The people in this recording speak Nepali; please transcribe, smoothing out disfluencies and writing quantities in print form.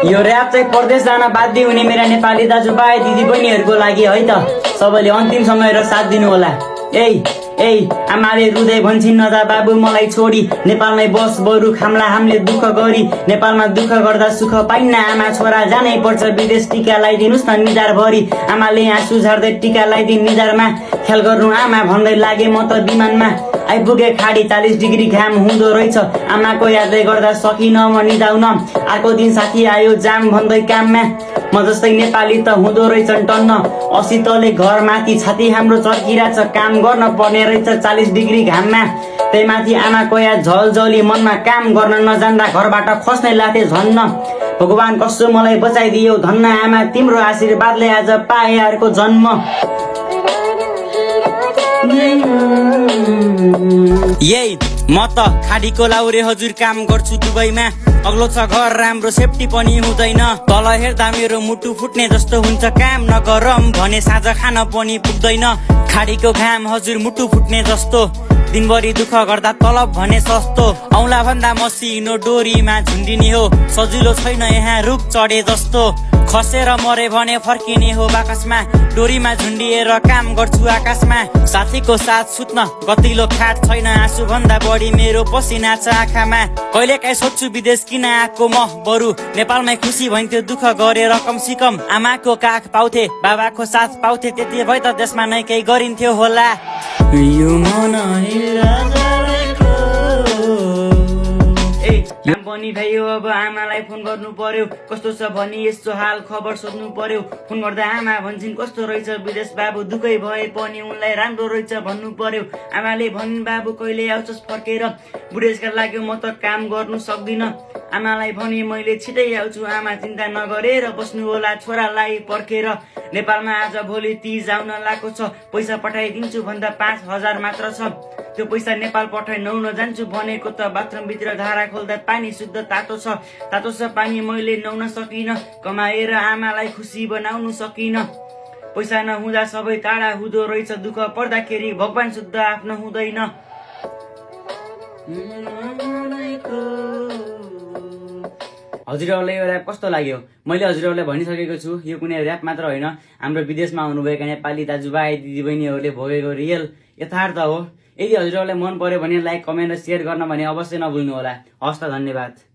यो ऱ्याप चाहिँ परदेश जान बाध्य हुने मेरा नेपाली दाजुभाइ दिदीबहिनीहरूको लागि है त। सबैले अन्तिम समय र साथ दिनु होला। ए आमाले रुँदै भन्छन् न त बाबु मलाई छोडी नेपालमै बस बरु खामला हामीले दुःख गरी नेपालमा दुःख गर्दा सुख पाइन्न आमा छोरा जानै पर्छ विदेश टिका लगाइदिनुस् न निधार भरि आमाले आँसु झार्दै टिका लगाइदिनु निधारमा ख्याल गर्नु आमा भन्दै लागे म त विमानमा आइपुगे खाडी 40 डिग्री घाम हुँदो रहेछ आमाको यादले गर्दा सकिन म निदाउन अर्को दिन साथी आयो जाम भन्दै काममा म जस्तै नेपाली त हुँदो रहेछन् टन्न 80 तले घर माथि छाती हाम्रो चर्किरहेछ काम गर्न पर्ने रहेछ 40 डिग्री घाममा त्यही माथि आमाको याद झलझली मनमा काम गर्न नजान्दा घरबाट खस्ने लाथे झन्न भगवान कसो मलाई बचाइदियो धन्न आमा तिम्रो आशीर्वादले आज पाए अर्को जन्म। यही म त खाडीको लाउरे हजुर काम गर्छु दुबईमा अग्लो छ घर राम्रो सेफ्टी पनि हुँदैन तल हेर्दा मेरो मुटु फुट्ने जस्तो हुन्छ काम नगरम भने साँझ खान पनि पुग्दैन खाडीको घाम हजुर मुटु फुट्ने जस्तो दिनभरि दुःख गर्दा तलब भने सस्तो औला भन्दा मसिनो डोरीमा झुन्डिने हो सजिलो छैन यहाँ रुख चढे जस्तो खसेर मरे भने फर्किने हो बाकसमा डोरीमा झुन्डिएर काम गर्छु आकाशमा साथीको साथ सुत्न गतिलो खाट छैन आँसु भन्दा बढी मेरो पसिना छ आँखामा कहिलेकाहीँ सोध्छु विदेश किन आएको म बरु नेपालमै खुसी भइन्थ्यो दुःख गरेर कम सिकम आमाको काख पाउँथे बाबाको साथ पाउँथे त्यति भए त देशमा नै केही गरिन्थ्यो होला यो मन काम पनि भ्यायो अब आमालाई फोन गर्नु पर्यो कस्तो छ भनी यस्तो हाल खबर सोध्नु पर्यो फोन गर्दा आमा भन्छन् कस्तो रहेछ विदेश बाबु दुःखै भए पनि उनलाई राम्रो रहेछ भन्नु पर्यो आमाले भनिन् बाबु कहिले आउँछस् फर्केर बुढेसका लाग्यो म त काम गर्नु सक्दिन आमालाई भने मैले छिटै आउँछु आमा चिन्ता नगरेर बस्नु होला छोरालाई पर्खेर नेपालमा आज भोलि 30 आउन लागेको छ पैसा पठाइदिन्छु भन्दा 5000 मात्र छ त्यो पैसा नेपाल पठाइ नुहाउन जान्छु भनेको त बाथरुम भित्र धारा खोल्दा पानी शुद्ध तातो छ पानी मैले नुहाउन सकिन कमाएर आमालाई खुसी बनाउनु सकिन पैसा नहुँदा सबै टाढा हुँदो रहेछ दुःख पर्दाखेरि भगवान शुद्ध आफ्नो हुँदैन। हजुरहरूलाई यो ऱ्याप कस्तो लाग्यो मैले हजुरहरूलाई भनिसकेको छु यो कुनै ऱ्याप मात्र होइन हाम्रो विदेशमा आउनुभएका नेपाली दाजुभाइ दिदीबहिनीहरूले भोगेको रियल यथार्थ हो। यदि हजुरहरूलाई मन पर्यो भने लाइक कमेन्ट र सेयर गर्न भने अवश्य नभुल्नु होला। हस् त धन्यवाद।